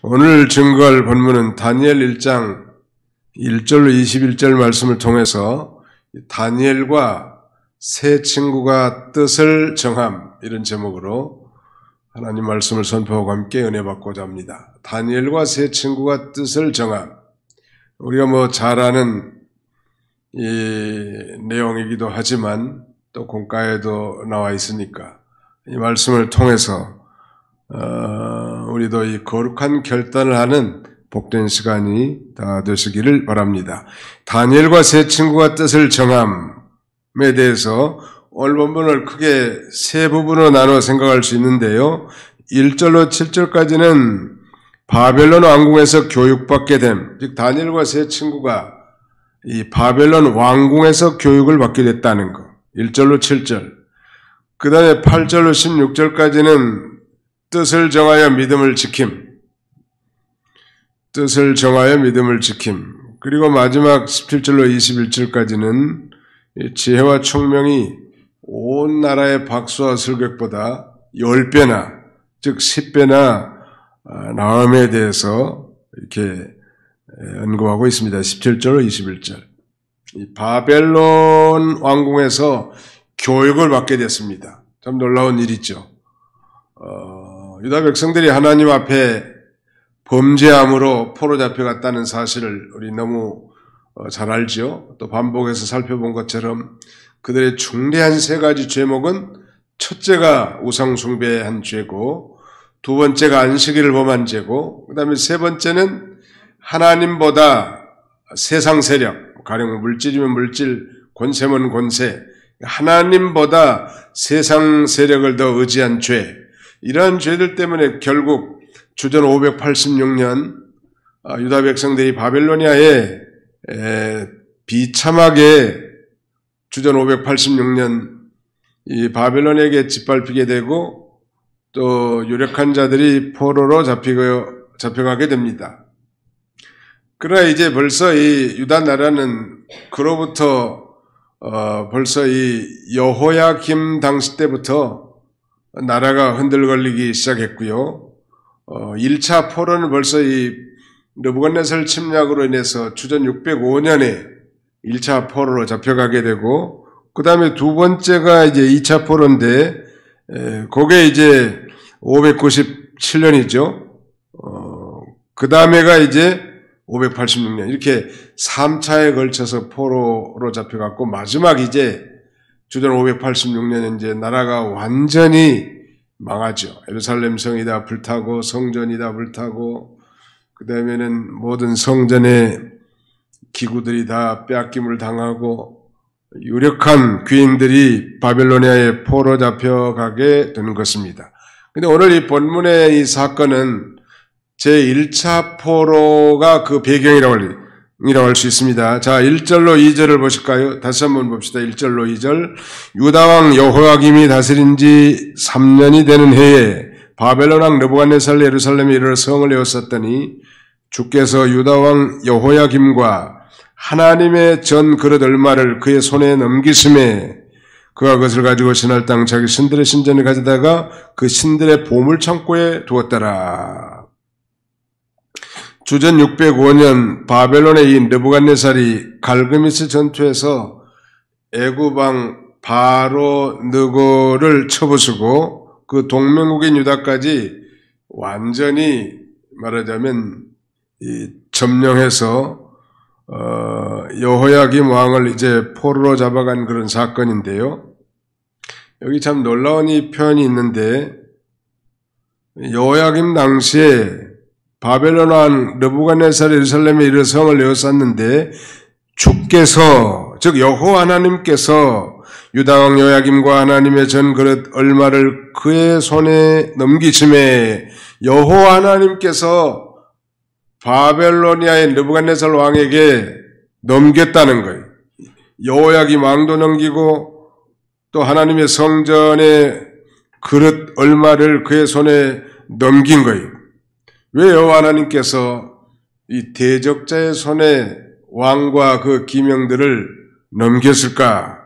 오늘 증거할 본문은 다니엘 1장 1절로 21절 말씀을 통해서 다니엘과 세 친구가 뜻을 정함, 이런 제목으로 하나님 말씀을 선포하고 함께 은혜 받고자 합니다. 다니엘과 세 친구가 뜻을 정함. 우리가 잘 아는 이 내용이기도 하지만 또 공과에도 나와 있으니까 이 말씀을 통해서 우리도 이 거룩한 결단을 하는 복된 시간이 다 되시기를 바랍니다. 다니엘과 세 친구가 뜻을 정함에 대해서 오늘 본문을 크게 세 부분으로 나눠 생각할 수 있는데요. 1절로 7절까지는 바벨론 왕궁에서 교육받게 됨, 즉 다니엘과 세 친구가 이 바벨론 왕궁에서 교육을 받게 됐다는 것, 1절로 7절. 그 다음에 8절로 16절까지는 뜻을 정하여 믿음을 지킴, 뜻을 정하여 믿음을 지킴. 그리고 마지막 17절로 21절까지는 지혜와 총명이 온 나라의 박수와 슬객보다 10배나, 즉 10배나 나음에 대해서 이렇게 언급하고 있습니다. 17절로 21절. 이 바벨론 왕궁에서 교육을 받게 됐습니다. 참 놀라운 일이죠. 유다 백성들이 하나님 앞에 범죄함으로 포로 잡혀갔다는 사실을 우리 너무 잘 알죠. 또 반복해서 살펴본 것처럼 그들의 중대한 세 가지 죄목은 첫째가 우상 숭배한 죄고, 두 번째가 안식일을 범한 죄고, 그 다음에 세 번째는 하나님보다 세상 세력, 가령 물질이면 물질, 권세면 권세, 하나님보다 세상 세력을 더 의지한 죄, 이러한 죄들 때문에 결국 주전 586년 유다 백성들이 바벨로니아에 비참하게 주전 586년 이 바벨론에게 짓밟히게 되고 또 유력한 자들이 포로로 잡혀가게 됩니다. 그러나 이제 벌써 이 유다 나라는 그로부터 벌써 이 여호야김 당시 때부터 나라가 흔들거리기 시작했고요. 1차 포로는 벌써 이 느부갓네살 침략으로 인해서 주전 605년에 1차 포로로 잡혀가게 되고, 그 다음에 두 번째가 이제 2차 포로인데, 그게 이제 597년이죠. 그 다음에가 이제 586년. 이렇게 3차에 걸쳐서 포로로 잡혀갔고, 마지막 이제 주전 586년에 이제 나라가 완전히 망하죠. 예루살렘 성이 다 불타고, 성전이 다 불타고, 그 다음에는 모든 성전의 기구들이 다 빼앗김을 당하고, 유력한 귀인들이 바벨로니아에 포로 잡혀가게 되는 것입니다. 근데 오늘 이 본문의 이 사건은 제1차 포로가 그 배경이라고 할 수 있습니다. 자, 1절로 2절을 보실까요? 다시 한번 봅시다. 1절로 2절. 유다왕 여호야김이 다스린 지 3년이 되는 해에 바벨론 왕 느부갓네살 예루살렘에 이르러 성을 에웠었더니 주께서 유다왕 여호야김과 하나님의 전 그릇 얼마를 그의 손에 넘기심에 그가 그것을 가지고 신할 땅 자기 신들의 신전에 가져다가 그 신들의 보물창고에 두었더라. 주전 605년 바벨론의 이 느부갓네살이 갈그미스 전투에서 애굽왕 바로 느고를 쳐부수고 그 동맹국인 유다까지 완전히 말하자면 점령해서 여호야김 왕을 이제 포로로 잡아간 그런 사건인데요. 여기 참 놀라운 이 표현이 있는데, 여호야김 당시에 바벨론 왕 느부갓네살 예루살렘에 이르러 성을 에워쌌는데 주께서, 즉 여호와 하나님께서 유다 왕 여호야김과 하나님의 전 그릇 얼마를 그의 손에 넘기심에 여호와 하나님께서 바벨로니아의 느부갓네살 왕에게 넘겼다는 거예요. 여호야김 왕도 넘기고 또 하나님의 성전의 그릇 얼마를 그의 손에 넘긴 거예요. 왜 여호와 하나님께서 이 대적자의 손에 왕과 그 기명들을 넘겼을까?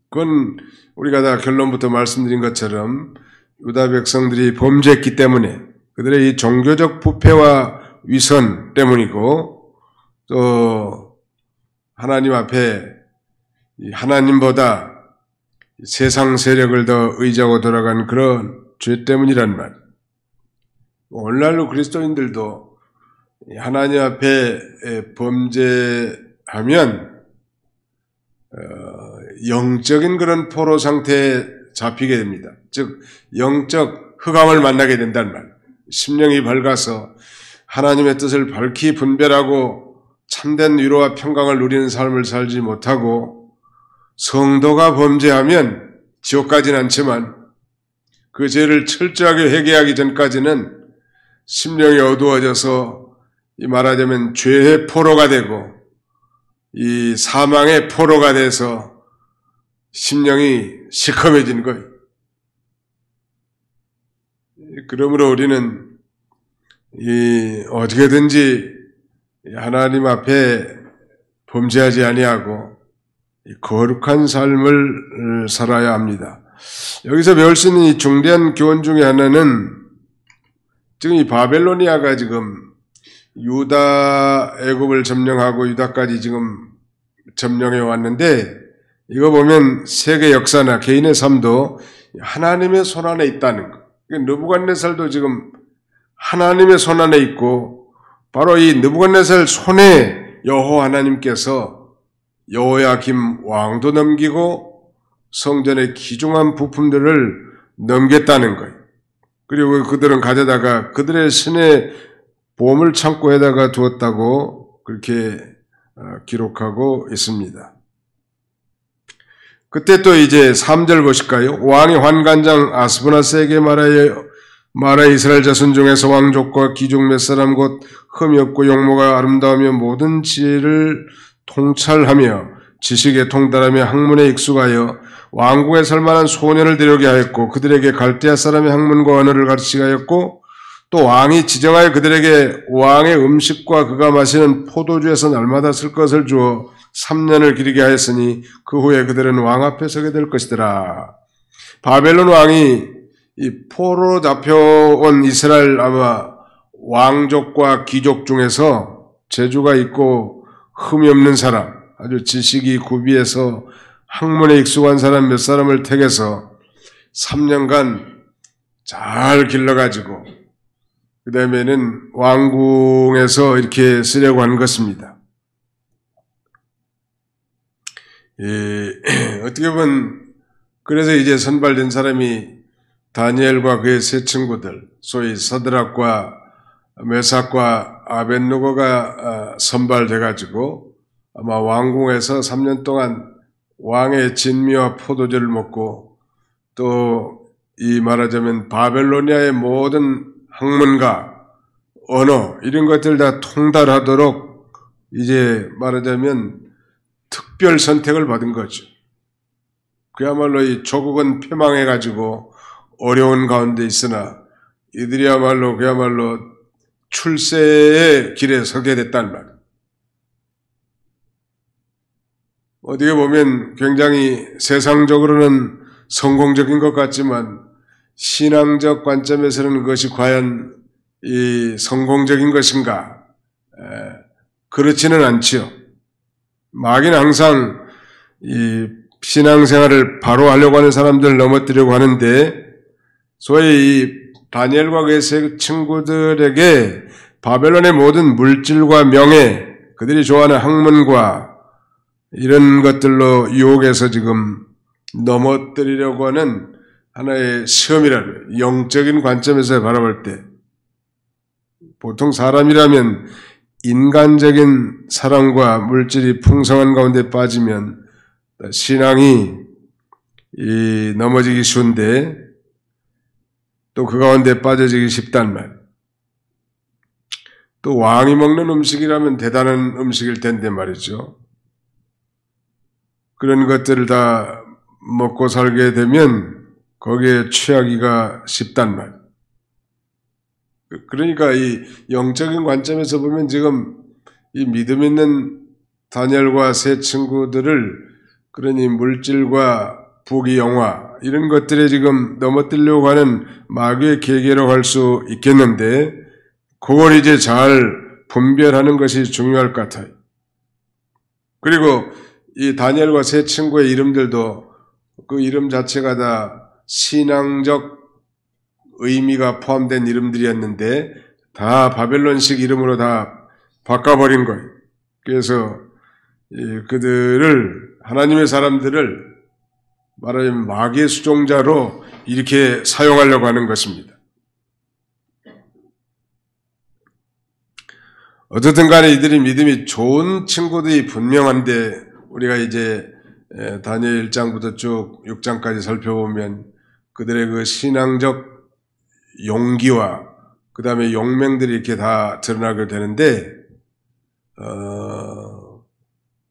그건 우리가 다 결론부터 말씀드린 것처럼 유다 백성들이 범죄했기 때문에, 그들의 이 종교적 부패와 위선 때문이고, 또 하나님 앞에 하나님보다 세상 세력을 더 의지하고 돌아간 그런 죄 때문이란 말. 오늘날로 그리스도인들도 하나님 앞에 범죄하면 영적인 그런 포로 상태에 잡히게 됩니다. 즉 영적 흑암을 만나게 된다는 말. 심령이 밝아서 하나님의 뜻을 밝히 분별하고 참된 위로와 평강을 누리는 삶을 살지 못하고, 성도가 범죄하면 지옥까지는 않지만 그 죄를 철저하게 회개하기 전까지는 심령이 어두워져서 이 말하자면 죄의 포로가 되고 이 사망의 포로가 돼서 심령이 시커매진 거예요. 그러므로 우리는 어떻게든지 하나님 앞에 범죄하지 아니하고 거룩한 삶을 살아야 합니다. 여기서 배울 수 있는 이 중대한 교훈 중에 하나는, 지금 이 바벨로니아가 지금 유다 애굽을 점령하고 유다까지 지금 점령해 왔는데, 이거 보면 세계 역사나 개인의 삶도 하나님의 손안에 있다는 거. 느부갓네살도 지금 하나님의 손안에 있고, 바로 이 느부갓네살 손에 여호와 하나님께서 여호야김 왕도 넘기고 성전의 귀중한 부품들을 넘겼다는 거예요. 그리고 그들은 가져다가 그들의 신의 보물 창고에다가 두었다고 그렇게 기록하고 있습니다. 그때 또 이제 3절 보실까요? 왕이 환관장 아스브나스에게 말하여 이스라엘 자손 중에서 왕족과 귀족 몇 사람 곧 흠이 없고 용모가 아름다우며 모든 지혜를 통찰하며 지식에 통달하며 학문에 익숙하여 왕국에 살만한 소년을 데려오게 하였고, 그들에게 갈대아 사람의 학문과 언어를 가르치게 하였고, 또 왕이 지정하여 그들에게 왕의 음식과 그가 마시는 포도주에서 날마다 쓸 것을 주어 3년을 기르게 하였으니 그 후에 그들은 왕 앞에 서게 될 것이더라. 바벨론 왕이 이 포로로 잡혀온 이스라엘 아마 왕족과 귀족 중에서 재주가 있고 흠이 없는 사람, 아주 지식이 구비해서 학문에 익숙한 사람 몇 사람을 택해서 3년간 잘 길러가지고 그 다음에는 왕궁에서 이렇게 쓰려고 한 것입니다. 어떻게 보면 그래서 이제 선발된 사람이 다니엘과 그의 세 친구들, 소위 서드락과 메삭과 아벳느고가 선발돼가지고 아마 왕궁에서 3년 동안 왕의 진미와 포도주를 먹고, 또 이 말하자면 바벨로니아의 모든 학문과 언어 이런 것들 다 통달하도록 이제 말하자면 특별 선택을 받은 거죠. 그야말로 이 조국은 패망해가지고 어려운 가운데 있으나 이들이야말로 그야말로 출세의 길에 서게 됐단 말이에요. 어떻게 보면 굉장히 세상적으로는 성공적인 것 같지만 신앙적 관점에서는 그것이 과연 이 성공적인 것인가? 그렇지는 않지요. 마귀는 항상 이 신앙생활을 바로 하려고 하는 사람들을 넘어뜨리려고 하는데, 소위 이 다니엘과 그의 세 친구들에게 바벨론의 모든 물질과 명예, 그들이 좋아하는 학문과 이런 것들로 유혹해서 지금 넘어뜨리려고 하는 하나의 시험이라는, 영적인 관점에서 바라볼 때 보통 사람이라면 인간적인 사랑과 물질이 풍성한 가운데 빠지면 신앙이 넘어지기 쉬운데, 또 그 가운데 빠져지기 쉽단 말. 또 왕이 먹는 음식이라면 대단한 음식일 텐데 말이죠. 그런 것들을 다 먹고 살게 되면 거기에 취하기가 쉽단 말. 그러니까 이 영적인 관점에서 보면 지금 이 믿음 있는 다니엘과 세 친구들을 그러니 물질과 부귀 영화 이런 것들에 지금 넘어뜨리려고 하는 마귀의 계계로 할 수 있겠는데, 그걸 이제 잘 분별하는 것이 중요할 것 같아요. 그리고 이 다니엘과 세 친구의 이름들도 그 이름 자체가 다 신앙적 의미가 포함된 이름들이었는데 다 바벨론식 이름으로 다 바꿔버린 거예요. 그래서 그들을, 하나님의 사람들을 말하자면 마귀의 수종자로 이렇게 사용하려고 하는 것입니다. 어쨌든 간에 이들이 믿음이 좋은 친구들이 분명한데, 우리가 이제 다니엘 1장부터 쭉 6장까지 살펴보면 그들의 그 신앙적 용기와 그 다음에 용맹들이 이렇게 다 드러나게 되는데,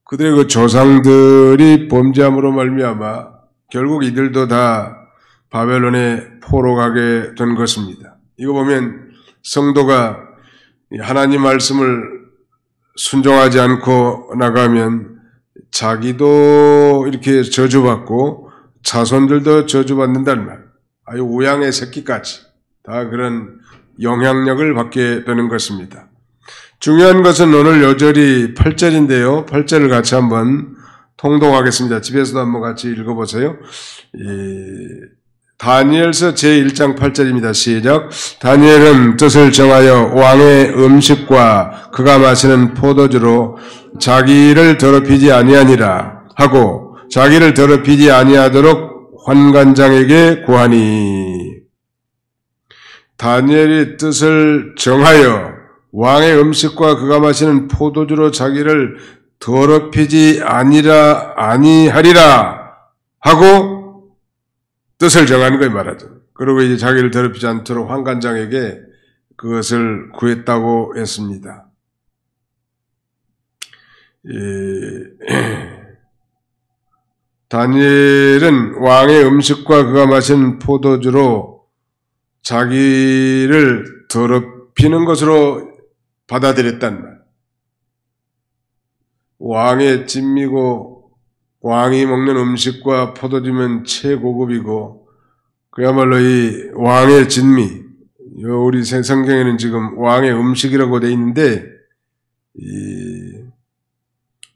그들의 그 조상들이 범죄함으로 말미암아 결국 이들도 다 바벨론에 포로 가게 된 것입니다. 이거 보면 성도가 하나님 말씀을 순종하지 않고 나가면 자기도 이렇게 저주받고 자손들도 저주받는다는 말. 아주 우양의 새끼까지 다 그런 영향력을 받게 되는 것입니다. 중요한 것은 오늘 요절이 8절인데요. 8절을 같이 한번 통독하겠습니다. 집에서도 한번 같이 읽어보세요. 다니엘서 제1장 8절입니다. 시작. 다니엘은 뜻을 정하여 왕의 음식과 그가 마시는 포도주로 자기를 더럽히지 아니하니라 하고 자기를 더럽히지 아니하도록 환관장에게 구하니. 다니엘이 뜻을 정하여 왕의 음식과 그가 마시는 포도주로 자기를 더럽히지 아니하리라 하고 뜻을 정하는 거에 말하죠. 그리고 이제 자기를 더럽히지 않도록 환관장에게 그것을 구했다고 했습니다. 다니엘은 왕의 음식과 그가 마신 포도주로 자기를 더럽히는 것으로 받아들였단 말. 왕의 진미고 왕이 먹는 음식과 포도주면 최고급이고 그야말로 이 왕의 진미, 우리 성경에는 지금 왕의 음식이라고 되어 있는데 이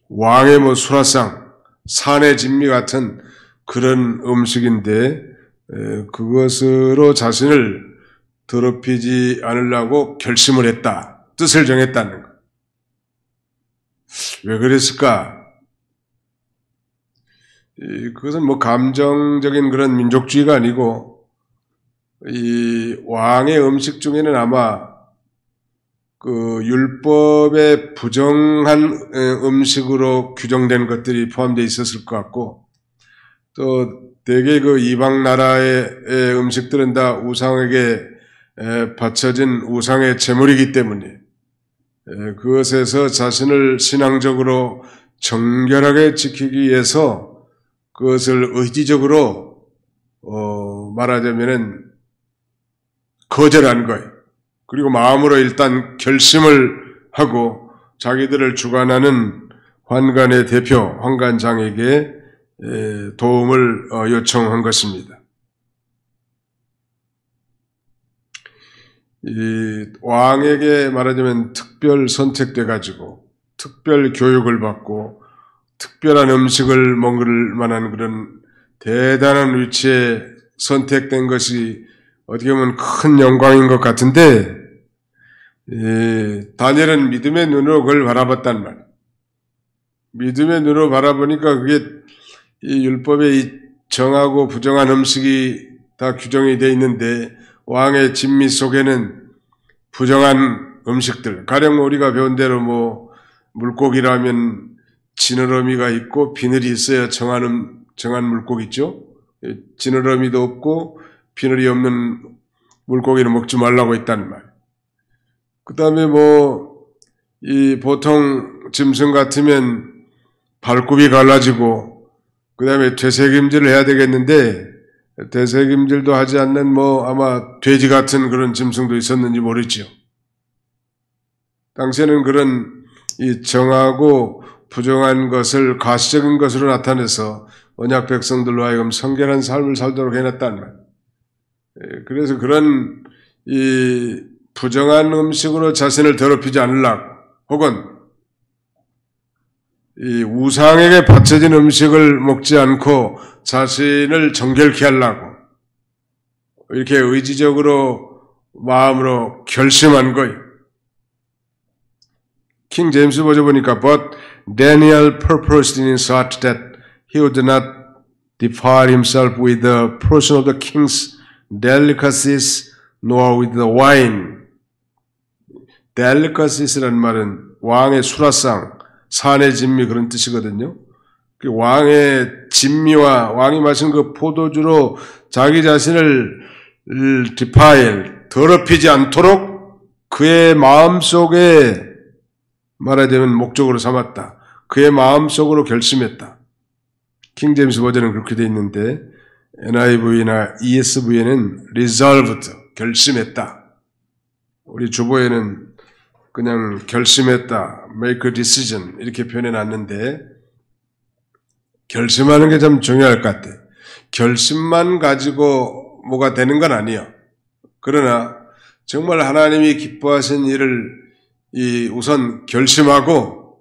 왕의 뭐 수라상, 산의 진미 같은 그런 음식인데 그것으로 자신을 더럽히지 않으려고 결심을 했다. 뜻을 정했다는 것. 왜 그랬을까? 그것은 뭐 감정적인 그런 민족주의가 아니고 이 왕의 음식 중에는 아마 그 율법에 부정한 음식으로 규정된 것들이 포함되어 있었을 것 같고 또 대개 그 이방 나라의 음식들은 다 우상에게 바쳐진 우상의 제물이기 때문에 그것에서 자신을 신앙적으로 정결하게 지키기 위해서 그것을 의지적으로 말하자면은 거절한 거예요. 그리고 마음으로 일단 결심을 하고 자기들을 주관하는 환관의 대표 환관장에게 도움을 요청한 것입니다. 이 왕에게 말하자면 특별 선택돼 가지고 특별 교육을 받고 특별한 음식을 먹을 만한 그런 대단한 위치에 선택된 것이 어떻게 보면 큰 영광인 것 같은데 다니엘은 믿음의 눈으로 그걸 바라봤단 말이에요. 믿음의 눈으로 바라보니까 그게 이 율법에 이 정하고 부정한 음식이 다 규정이 되어 있는데 왕의 진미 속에는 부정한 음식들, 가령 우리가 배운 대로 뭐 물고기라면 지느러미가 있고 비늘이 있어야 정한 물고기 있죠. 지느러미도 없고 비늘이 없는 물고기는 먹지 말라고 했다는 말. 그 다음에 이 보통 짐승 같으면 발굽이 갈라지고 그 다음에 되새김질을 해야 되겠는데 되새김질도 하지 않는 아마 돼지 같은 그런 짐승도 있었는지 모르지요. 당시에는 그런 이 정하고 부정한 것을 가시적인 것으로 나타내서 언약 백성들로 하여금 성결한 삶을 살도록 해놨단 말. 그래서 그런 이 부정한 음식으로 자신을 더럽히지 않으려고, 혹은 이 우상에게 바쳐진 음식을 먹지 않고 자신을 정결케 하려고 이렇게 의지적으로 마음으로 결심한 거예요. 킹 제임스 버전 보니까 But Daniel purposed in his heart that he would not defile himself with the portion of the king's delicacies nor with the wine. delicaces라는 말은 왕의 수라상, 산의 진미 그런 뜻이거든요. 왕의 진미와 왕이 마신 그 포도주로 자기 자신을 defile, 더럽히지 않도록 그의 마음속에 말하자면 목적으로 삼았다. 그의 마음속으로 결심했다. 킹 제임스 버전은 그렇게 돼 있는데 NIV나 ESV에는 resolved, 결심했다. 우리 주보에는 그냥 결심했다, make a decision 이렇게 표현해놨는데 결심하는 게 참 중요할 것 같아. 결심만 가지고 뭐가 되는 건 아니에요. 그러나 정말 하나님이 기뻐하신 일을 우선 결심하고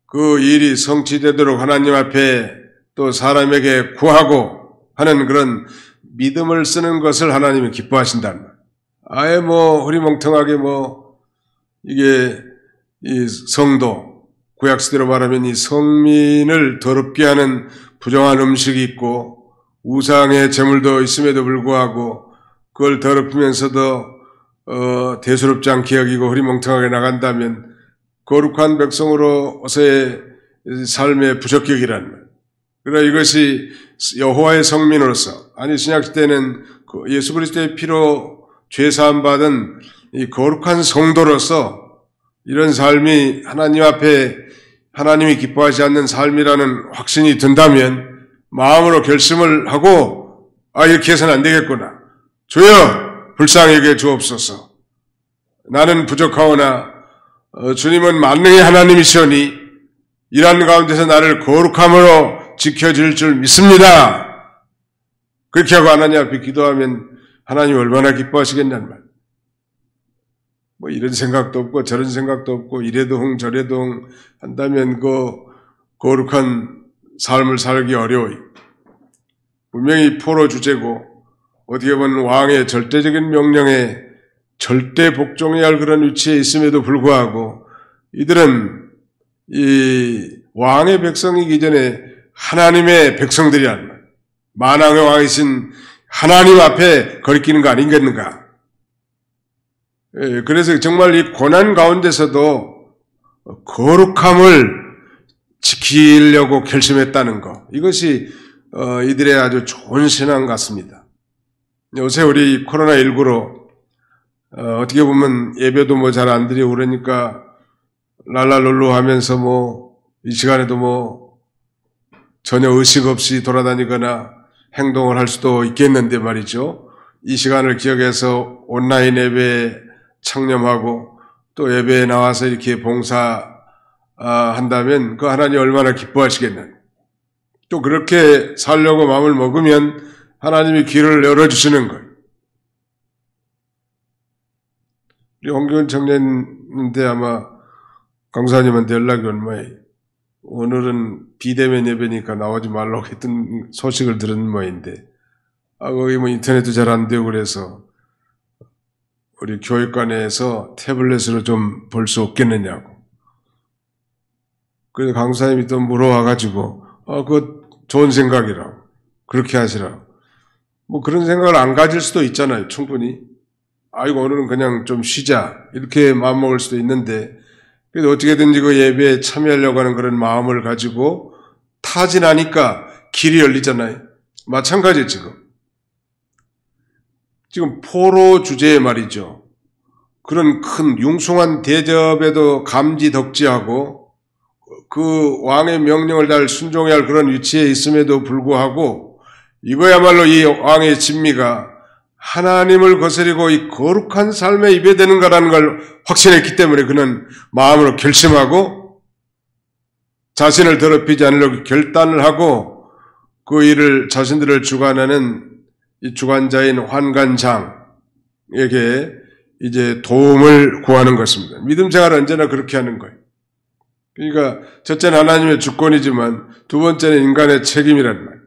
그 일이 성취되도록 하나님 앞에 또 사람에게 구하고 하는 그런 믿음을 쓰는 것을 하나님이 기뻐하신다는 말. 아예 흐리멍텅하게 이게 이 성도, 구약시대로 말하면 이 성민을 더럽게 하는 부정한 음식이 있고 우상의 제물도 있음에도 불구하고 그걸 더럽히면서도 대수롭지 않게 여기고 흐리멍텅하게 나간다면 거룩한 백성으로서의 삶의 부적격이라는 말. 그러나 이것이 여호와의 성민으로서, 아니 신약시대는 예수 그리스도의 피로 죄사함 받은 이 거룩한 성도로서 이런 삶이 하나님 앞에 하나님이 기뻐하지 않는 삶이라는 확신이 든다면 마음으로 결심을 하고 이렇게 해서는 안 되겠구나. 주여 불쌍히 여겨 주옵소서. 나는 부족하오나 주님은 만능의 하나님이시오니 이러한 가운데서 나를 거룩함으로 지켜줄 줄 믿습니다. 그렇게 하고 하나님 앞에 기도하면 하나님 얼마나 기뻐하시겠냐는 말. 이런 생각도 없고 저런 생각도 없고 이래도 흥 저래도 흥 한다면 거룩한 삶을 살기 어려워요. 분명히 포로 주제고 어떻게 보면 왕의 절대적인 명령에 절대 복종해야 할 그런 위치에 있음에도 불구하고 이들은 이 왕의 백성이기 전에 하나님의 백성들이란 말. 만왕의 왕이신 하나님 앞에 거리끼는 거 아니겠는가? 그래서 정말 이 고난 가운데서도 거룩함을 지키려고 결심했다는 것. 이것이 이들의 아주 좋은 신앙 같습니다. 요새 우리 코로나19로 어떻게 보면 예배도 잘 안 드리고 그러니까 랄랄룰루 하면서 이 시간에도 전혀 의식 없이 돌아다니거나 행동을 할 수도 있겠는데 말이죠. 이 시간을 기억해서 온라인 예배에 창념하고 또 예배에 나와서 이렇게 봉사한다면 그 하나님 얼마나 기뻐하시겠나요? 또 그렇게 살려고 마음을 먹으면 하나님이 길을 열어주시는 거예요. 우리 홍기훈 청년인데 아마 강사님한테 연락이 온 모양이에요. 오늘은 비대면 예배니까 나오지 말라고 했던 소식을 들은 모양인데 거기 인터넷도 잘 안 되고 그래서 우리 교육관에서 태블릿으로 좀 볼 수 없겠느냐고. 그래서 강사님이 또 물어와가지고 그거 좋은 생각이라고. 그렇게 하시라고. 그런 생각을 안 가질 수도 있잖아요. 충분히. 오늘은 그냥 좀 쉬자. 이렇게 마음먹을 수도 있는데 그래도 어떻게든지 그 예배에 참여하려고 하는 그런 마음을 가지고 타진하니까 길이 열리잖아요. 마찬가지예요, 지금 포로 주제에 말이죠. 그런 큰 융숭한 대접에도 감지덕지하고 그 왕의 명령을 잘 순종해야 할 그런 위치에 있음에도 불구하고 이거야말로 이 왕의 진미가 하나님을 거스리고 이 거룩한 삶에 입에되는가라는 걸 확신했기 때문에 그는 마음으로 결심하고 자신을 더럽히지 않으려고 결단을 하고 그 일을 자신들을 주관하는 이 주관자인 환관장에게 이제 도움을 구하는 것입니다. 믿음 생활은 언제나 그렇게 하는 거예요. 그러니까 첫째는 하나님의 주권이지만 두 번째는 인간의 책임이란 말이에요.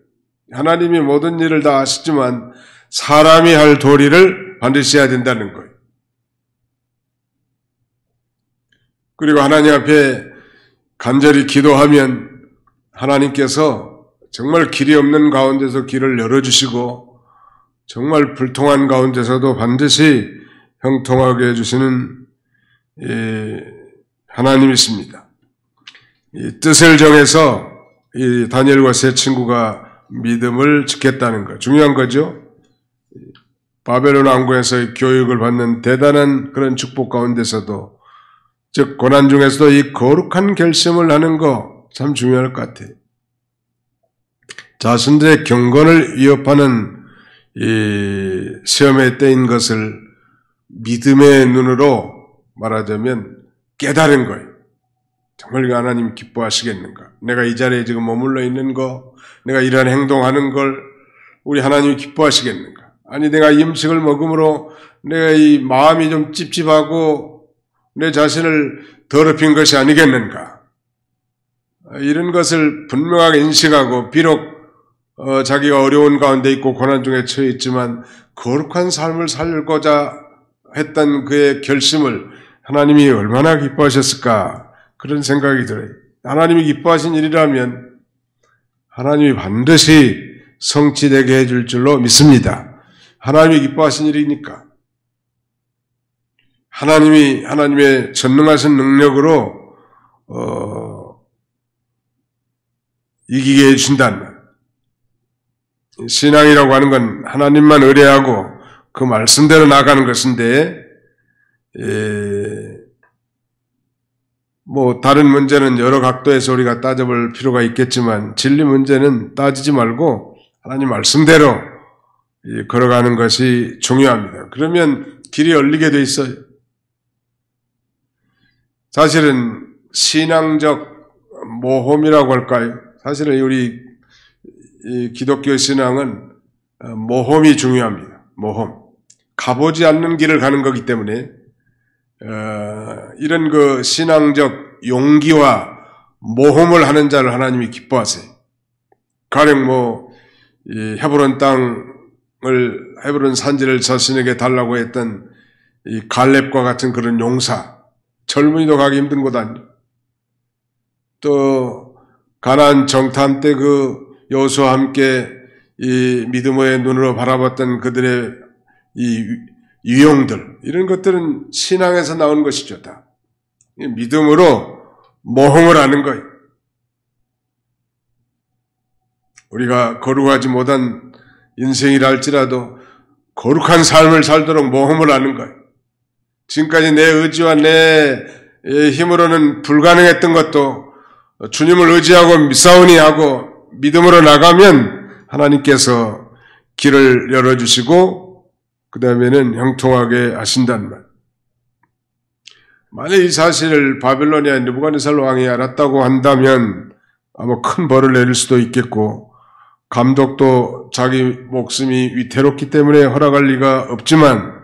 하나님이 모든 일을 다 아시지만 사람이 할 도리를 반드시 해야 된다는 거예요. 그리고 하나님 앞에 간절히 기도하면 하나님께서 정말 길이 없는 가운데서 길을 열어주시고 정말 불통한 가운데서도 반드시 형통하게 해주시는 하나님이십니다. 이 뜻을 정해서 이 다니엘과 세 친구가 믿음을 지켰다는 거 중요한 거죠. 바벨론 왕국에서의 교육을 받는 대단한 그런 축복 가운데서도 즉 고난 중에서도 이 거룩한 결심을 하는 거 참 중요할 것 같아요. 자신들의 경건을 위협하는 이 시험에 떼인 것을 믿음의 눈으로 말하자면 깨달은 거예요. 정말 하나님 기뻐하시겠는가? 내가 이 자리에 지금 머물러 있는 거, 내가 이러한 행동하는 걸 우리 하나님이 기뻐하시겠는가? 아니 내가 이 음식을 먹음으로 내가 이 마음이 좀 찝찝하고 내 자신을 더럽힌 것이 아니겠는가? 이런 것을 분명하게 인식하고 비록 자기가 어려운 가운데 있고 고난 중에 처해 있지만 거룩한 삶을 살고자 했던 그의 결심을 하나님이 얼마나 기뻐하셨을까 그런 생각이 들어요. 하나님이 기뻐하신 일이라면 하나님이 반드시 성취되게 해줄 줄로 믿습니다. 하나님이 기뻐하신 일이니까 하나님이 하나님의 전능하신 능력으로 이기게 해주신다는 말. 신앙이라고 하는 건 하나님만 의뢰하고 그 말씀대로 나가는 것인데 뭐 다른 문제는 여러 각도에서 우리가 따져볼 필요가 있겠지만 진리 문제는 따지지 말고 하나님 말씀대로 걸어가는 것이 중요합니다. 그러면 길이 열리게 돼 있어요. 사실은 신앙적 모험이라고 할까요? 사실은 우리 기독교 신앙은 모험이 중요합니다. 모험. 가보지 않는 길을 가는 거기 때문에 이런 그 신앙적 용기와 모험을 하는 자를 하나님이 기뻐하세요. 가령 이 헤브론 헤브론 산지를 자신에게 달라고 했던 이 갈렙과 같은 그런 용사, 젊은이도 가기 힘든 곳 아니에요. 또 가나안 정탐 때 그 여호수아와 함께 이 믿음의 눈으로 바라봤던 그들의 이 유형들, 이런 것들은 신앙에서 나온 것이죠. 다 믿음으로 모험을 하는 거예요. 우리가 거룩하지 못한 인생이라 할지라도 거룩한 삶을 살도록 모험을 하는 거예요. 지금까지 내 의지와 내 힘으로는 불가능했던 것도 주님을 의지하고 싸우니 하고 믿음으로 나가면 하나님께서 길을 열어주시고 그 다음에는 형통하게 하신단 말. 만약 이 사실을 바벨로니아 느부갓네살 왕이 알았다고 한다면 아마 큰 벌을 내릴 수도 있겠고 감독도 자기 목숨이 위태롭기 때문에 허락할 리가 없지만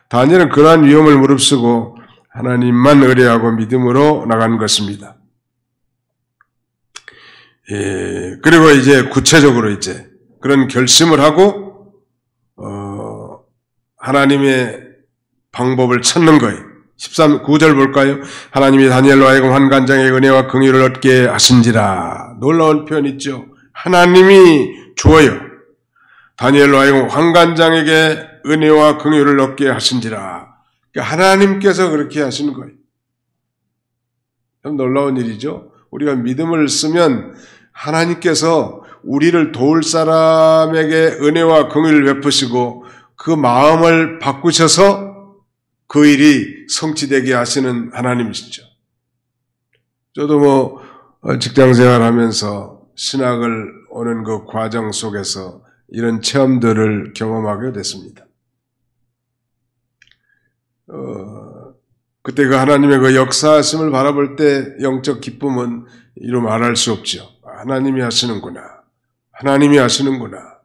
다니엘은 그러한 위험을 무릅쓰고 하나님만 의뢰하고 믿음으로 나간 것입니다. 그리고 이제 구체적으로 이제 그런 결심을 하고 하나님의 방법을 찾는 거예요. 9절 볼까요? 하나님이 다니엘로 하여금 환관장의 은혜와 긍휼을 얻게 하신지라. 놀라운 표현 있죠. 하나님이 주어요. 다니엘로 하여금 환관장에게 은혜와 긍휼을 얻게 하신지라. 그러니까 하나님께서 그렇게 하시는 거예요. 참 놀라운 일이죠. 우리가 믿음을 쓰면 하나님께서 우리를 도울 사람에게 은혜와 긍휼을 베푸시고 그 마음을 바꾸셔서 그 일이 성취되게 하시는 하나님이시죠. 저도 직장생활 하면서 신학을 오는 그 과정 속에서 이런 체험들을 경험하게 됐습니다. 그때 그 하나님의 그 역사하심을 바라볼 때 영적 기쁨은 이루 말할 수 없죠. 하나님이 하시는구나. 하나님이 하시는구나.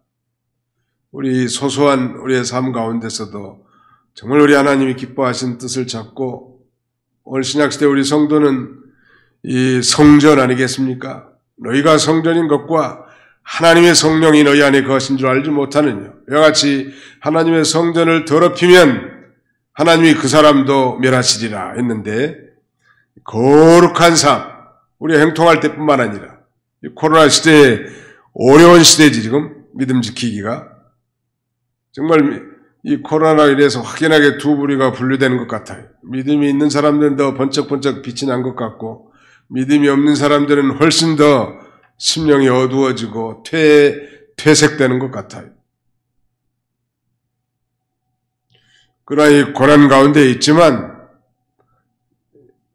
우리 소소한 우리의 삶 가운데서도 정말 우리 하나님이 기뻐하신 뜻을 찾고, 오늘 신약시대 우리 성도는 이 성전 아니겠습니까? 너희가 성전인 것과 하나님의 성령이 너희 안에 거하신 줄 알지 못하느냐. 이와 같이 하나님의 성전을 더럽히면 하나님이 그 사람도 멸하시리라 했는데, 거룩한 삶, 우리가 행통할 때뿐만 아니라 코로나 시대에 어려운 시대지 지금 믿음 지키기가. 정말 이 코로나로 인해서 확연하게 두 부류가 분류되는 것 같아요. 믿음이 있는 사람들은 더 번쩍번쩍 빛이 난 것 같고, 믿음이 없는 사람들은 훨씬 더 심령이 어두워지고 퇴색되는 것 같아요. 그러나 이 고난 가운데 있지만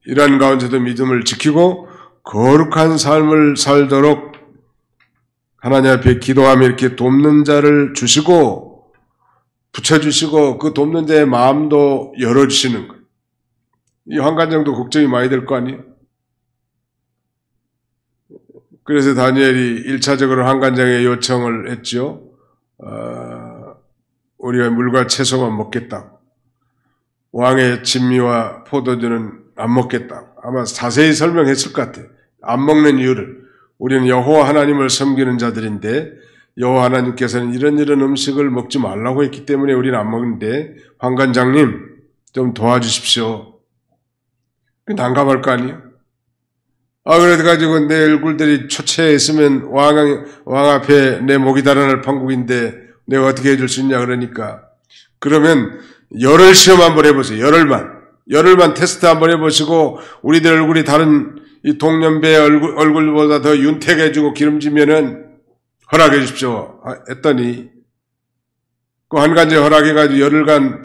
이러한 가운데도 믿음을 지키고 거룩한 삶을 살도록 하나님 앞에 기도하며 이렇게 돕는 자를 주시고 붙여주시고 그 돕는 자의 마음도 열어주시는 거예요. 이 환관장도 걱정이 많이 될 거 아니에요? 그래서 다니엘이 1차적으로 환관장에 요청을 했죠. 우리가 물과 채소만 먹겠다고. 왕의 진미와 포도주는 안 먹겠다고. 아마 자세히 설명했을 것 같아요. 안 먹는 이유를. 우리는 여호와 하나님을 섬기는 자들인데 여호와 하나님께서는 이런 음식을 먹지 말라고 했기 때문에 우리는 안 먹는데 환관장님 좀 도와주십시오. 난감할 거 아니에요? 그래가지고 내 얼굴들이 초췌해 있으면 왕 앞에 내 목이 달아날 판국인데 내가 어떻게 해줄 수 있냐 그러니까. 그러면 열흘 시험 한번 해보세요. 열흘만 테스트 한번 해보시고 우리들 얼굴이 다른 이 동년배의 얼굴보다 더 윤택해지고 기름지면은 허락해 주십시오. 했더니 그 한 가지 허락해가지고 열흘간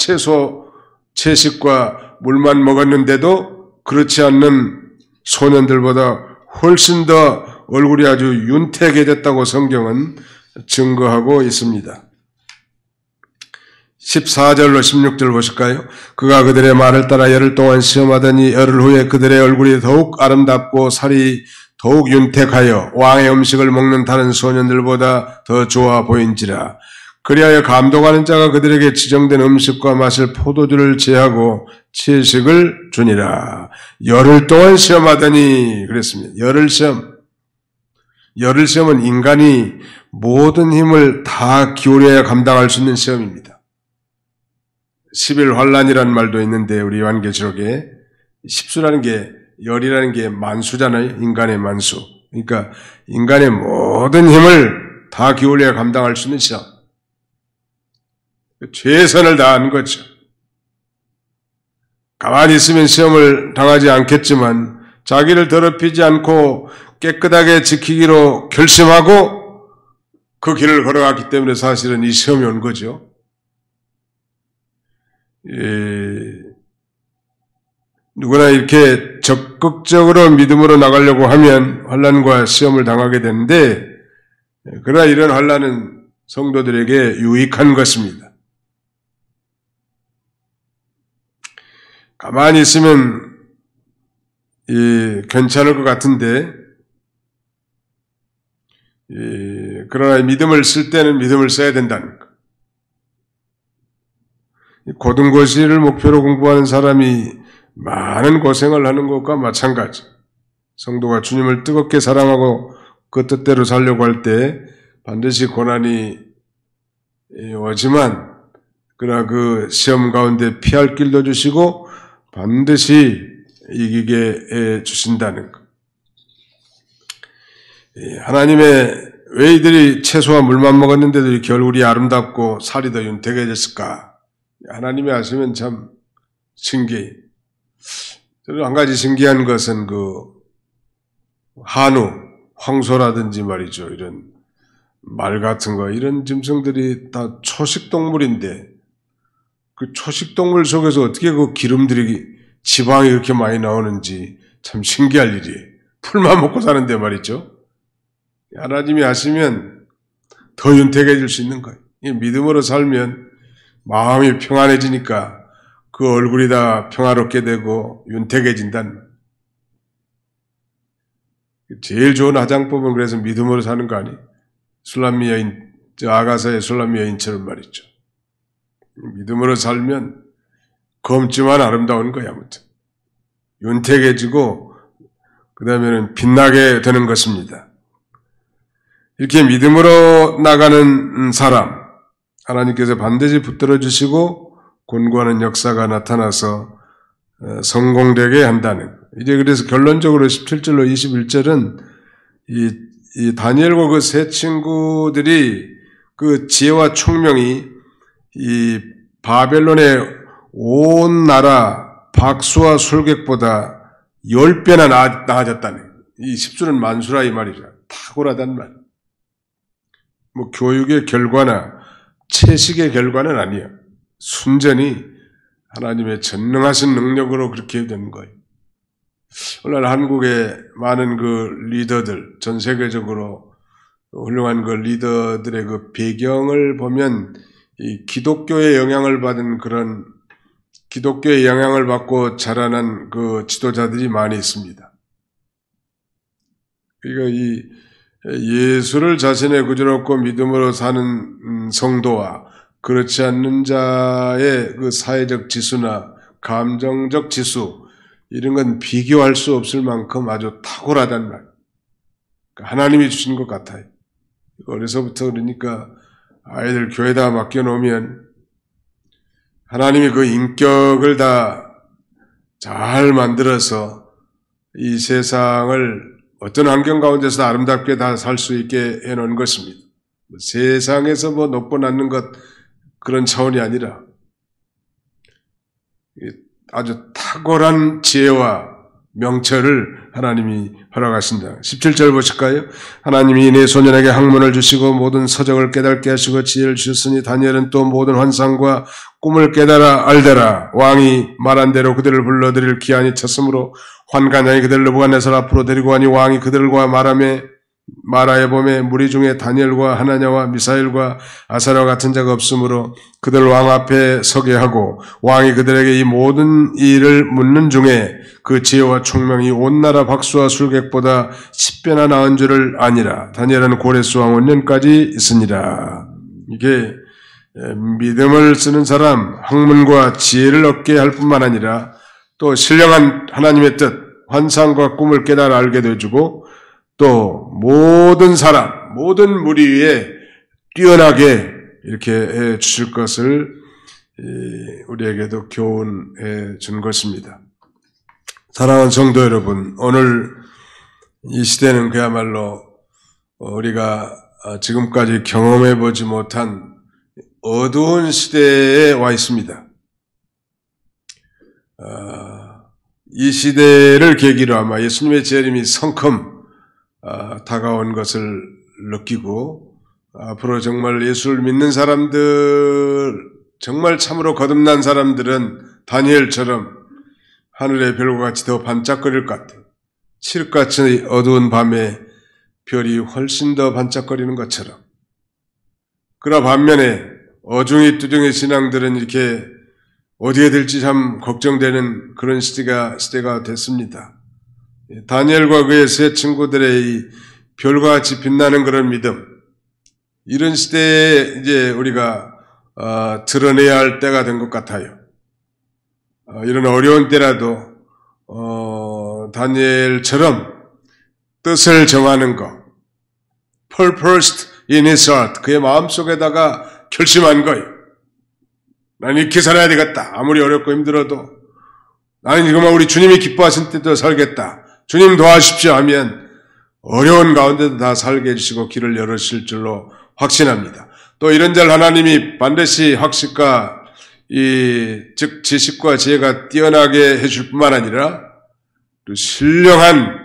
채식과 물만 먹었는데도 그렇지 않는 소년들보다 훨씬 더 얼굴이 아주 윤택해졌다고 성경은 증거하고 있습니다. 14절로 16절 보실까요? 그가 그들의 말을 따라 열흘 동안 시험하더니 열흘 후에 그들의 얼굴이 더욱 아름답고 살이 더욱 윤택하여 왕의 음식을 먹는 다른 소년들보다 더 좋아 보인지라. 그리하여 감독하는 자가 그들에게 지정된 음식과 마실 포도주를 제하고 채식을 주니라. 열흘 동안 시험하더니 그랬습니다. 열흘 시험은 인간이 모든 힘을 다 기울여야 감당할 수 있는 시험입니다. 10일 환란이라는 말도 있는데 우리 요한계시록에 십수라는 게 열이라는 게 만수잖아요. 인간의 만수. 그러니까 인간의 모든 힘을 다 기울여야 감당할 수 있는 시험. 최선을 다하는 거죠. 가만히 있으면 시험을 당하지 않겠지만 자기를 더럽히지 않고 깨끗하게 지키기로 결심하고 그 길을 걸어갔기 때문에 사실은 이 시험이 온 거죠. 누구나 이렇게 적극적으로 믿음으로 나가려고 하면 환난과 시험을 당하게 되는데, 그러나 이런 환난은 성도들에게 유익한 것입니다. 가만히 있으면 괜찮을 것 같은데, 그러나 믿음을 쓸 때는 믿음을 써야 된다는 것. 고등고시를 목표로 공부하는 사람이 많은 고생을 하는 것과 마찬가지. 성도가 주님을 뜨겁게 사랑하고 그 뜻대로 살려고 할 때 반드시 고난이 오지만, 그러나 그 시험 가운데 피할 길도 주시고 반드시 이기게 해 주신다는 것. 하나님의 왜 이들이 채소와 물만 먹었는데도 이렇게 얼굴이 아름답고 살이 더 윤택해졌을까? 하나님이 아시면 참 신기해요. 저는 한 가지 신기한 것은 그 한우, 황소라든지 말이죠. 이런 말 같은 거, 이런 짐승들이 다 초식동물인데 그 초식동물 속에서 어떻게 그 기름들이, 지방이 그렇게 많이 나오는지 참 신기할 일이에요. 풀만 먹고 사는데 말이죠. 하나님이 하시면 더 윤택해질 수 있는 거예요. 믿음으로 살면 마음이 평안해지니까 그 얼굴이 다 평화롭게 되고 윤택해진다는. 제일 좋은 화장법은 그래서 믿음으로 사는 거 아니에요? 술람미 여인, 아가서의 술람미 여인처럼 말이죠. 믿음으로 살면 검지만 아름다운 거야, 아무튼. 윤택해지고, 그 다음에는 빛나게 되는 것입니다. 이렇게 믿음으로 나가는 사람, 하나님께서 반드시 붙들어 주시고, 권고하는 역사가 나타나서 성공되게 한다는 것. 이제 그래서 결론적으로 17절로 21절은 이 다니엘과 그 세 친구들이 그 지혜와 총명이 이 바벨론의 온 나라 박수와 술객보다 10배나 나아졌다네. 이 10수는 만수라 이 말이죠. 탁월하단 말. 뭐 교육의 결과나 채식의 결과는 아니에요. 순전히 하나님의 전능하신 능력으로 그렇게 된 거예요. 오늘 한국의 많은 그 리더들, 전 세계적으로 훌륭한 그 리더들의 그 배경을 보면 이 기독교의 영향을 받은 그런 기독교의 영향을 받고 자라난 그 지도자들이 많이 있습니다. 그러니까 이 예수를 자신의 구주롭고 믿음으로 사는 성도와 그렇지 않는 자의 그 사회적 지수나 감정적 지수 이런 건 비교할 수 없을 만큼 아주 탁월하단 말. 하나님이 주신 것 같아요. 어려서부터 그러니까 아이들 교회에다 맡겨놓으면 하나님이 그 인격을 다 잘 만들어서 이 세상을 어떤 환경 가운데서 아름답게 다 살 수 있게 해놓은 것입니다. 세상에서 뭐 높고 낮는 것 그런 차원이 아니라 아주 탁월한 지혜와 명철을 하나님이 허락하신다. 17절 보실까요? 하나님이 내 소년에게 학문을 주시고 모든 서적을 깨닫게 하시고 지혜를 주셨으니 다니엘은 또 모든 환상과 꿈을 깨달아 알더라. 왕이 말한 대로 그들을 불러들일 기한이 찼으므로 환관장이 그들을 느부갓네살 앞으로 데리고 가니 왕이 그들과 말하여 보매 무리 중에 다니엘과 하나냐와 미사엘과 아사랴와 같은 자가 없으므로 그들 왕 앞에 서게 하고 왕이 그들에게 이 모든 일을 묻는 중에 그 지혜와 총명이 온 나라 박수와 술객보다 10배나 나은 줄을 아니라. 다니엘은 고레스 왕 5년까지 있으니라. 이게 믿음을 쓰는 사람, 학문과 지혜를 얻게 할 뿐만 아니라 또 신령한 하나님의 뜻, 환상과 꿈을 깨달아 알게 되어주고 또 모든 사람, 모든 무리 위에 뛰어나게 이렇게 해 주실 것을 우리에게도 교훈해 준 것입니다. 사랑하는 성도 여러분, 오늘 이 시대는 그야말로 우리가 지금까지 경험해 보지 못한 어두운 시대에 와 있습니다. 이 시대를 계기로 아마 예수님의 재림이 성큼 다가온 것을 느끼고 앞으로 정말 예수를 믿는 사람들, 정말 참으로 거듭난 사람들은 다니엘처럼 하늘의 별과 같이 더 반짝거릴 것 같아요. 칠흑같이 어두운 밤에 별이 훨씬 더 반짝거리는 것처럼. 그러나 반면에 어중이 뚜중의 신앙들은 이렇게 어디에 될지 참 걱정되는 그런 시대가 됐습니다. 다니엘과 그의 세 친구들의 이 별과 같이 빛나는 그런 믿음, 이런 시대에 이제 우리가 드러내야 할 때가 된 것 같아요. 이런 어려운 때라도 다니엘처럼 뜻을 정하는 것, purposed in his heart, 그의 마음속에다가 결심한 거예요. 나는 이렇게 살아야 되겠다. 아무리 어렵고 힘들어도 나는 정말 우리 주님이 기뻐하신 때도 살겠다. 주님 도와주십시오 하면 어려운 가운데도 다 살게 해주시고 길을 열으실 줄로 확신합니다. 또 이런 자 하나님이 반드시 학식과 즉 지식과 지혜가 뛰어나게 해줄 뿐만 아니라 또 신령한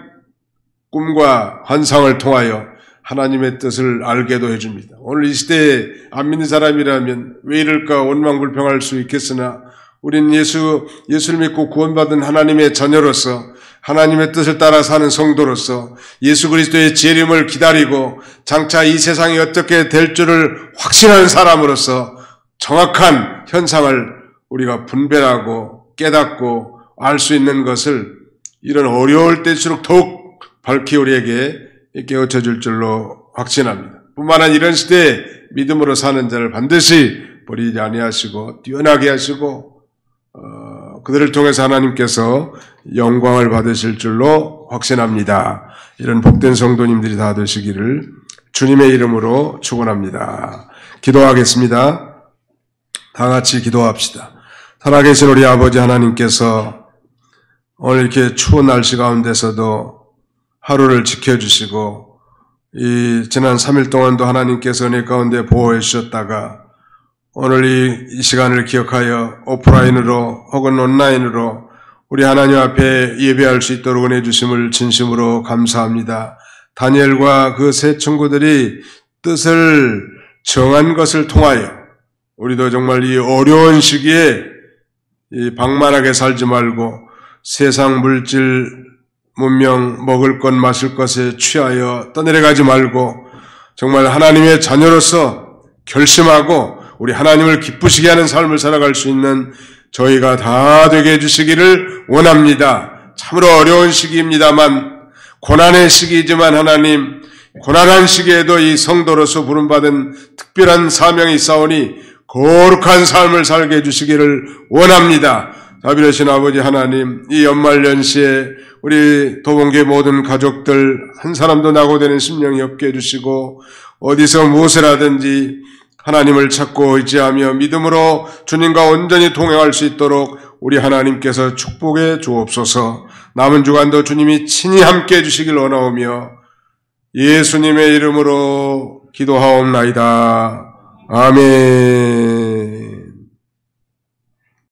꿈과 환상을 통하여 하나님의 뜻을 알게도 해줍니다. 오늘 이 시대에 안 믿는 사람이라면 왜 이럴까 원망불평할 수 있겠으나 우린 예수를 믿고 구원받은 하나님의 자녀로서 하나님의 뜻을 따라 사는 성도로서 예수 그리스도의 재림을 기다리고 장차 이 세상이 어떻게 될 줄을 확신하는 사람으로서 정확한 현상을 우리가 분별하고 깨닫고 알 수 있는 것을 이런 어려울 때일수록 더욱 밝히 우리에게 깨우쳐 줄 줄로 확신합니다. 뿐만 아니라 이런 시대에 믿음으로 사는 자를 반드시 버리지 아니하시고 뛰어나게 하시고 그들을 통해서 하나님께서 영광을 받으실 줄로 확신합니다. 이런 복된 성도님들이 다 되시기를 주님의 이름으로 축원합니다. 기도하겠습니다. 다 같이 기도합시다. 살아계신 우리 아버지 하나님께서 오늘 이렇게 추운 날씨 가운데서도 하루를 지켜주시고 이 지난 3일 동안도 하나님께서 은혜 가운데 보호해 주셨다가 오늘 이 시간을 기억하여 오프라인으로 혹은 온라인으로 우리 하나님 앞에 예배할 수 있도록 은혜 주심을 진심으로 감사합니다. 다니엘과 그 세 친구들이 뜻을 정한 것을 통하여 우리도 정말 이 어려운 시기에 이 방만하게 살지 말고 세상 물질, 문명, 먹을 것, 마실 것에 취하여 떠내려가지 말고 정말 하나님의 자녀로서 결심하고 우리 하나님을 기쁘시게 하는 삶을 살아갈 수 있는 저희가 다 되게 해주시기를 원합니다. 참으로 어려운 시기입니다만 고난의 시기이지만 하나님 고난한 시기에도 이 성도로서 부름받은 특별한 사명이 있사오니 거룩한 삶을 살게 해주시기를 원합니다. 자비로우신 아버지 하나님, 이 연말연시에 우리 도봉교회 모든 가족들 한 사람도 낙오되는 심령이 없게 해주시고 어디서 무엇을 하든지 하나님을 찾고 의지하며 믿음으로 주님과 온전히 동행할 수 있도록 우리 하나님께서 축복해 주옵소서. 남은 주간도 주님이 친히 함께 해주시길 원하오며 예수님의 이름으로 기도하옵나이다. 아멘.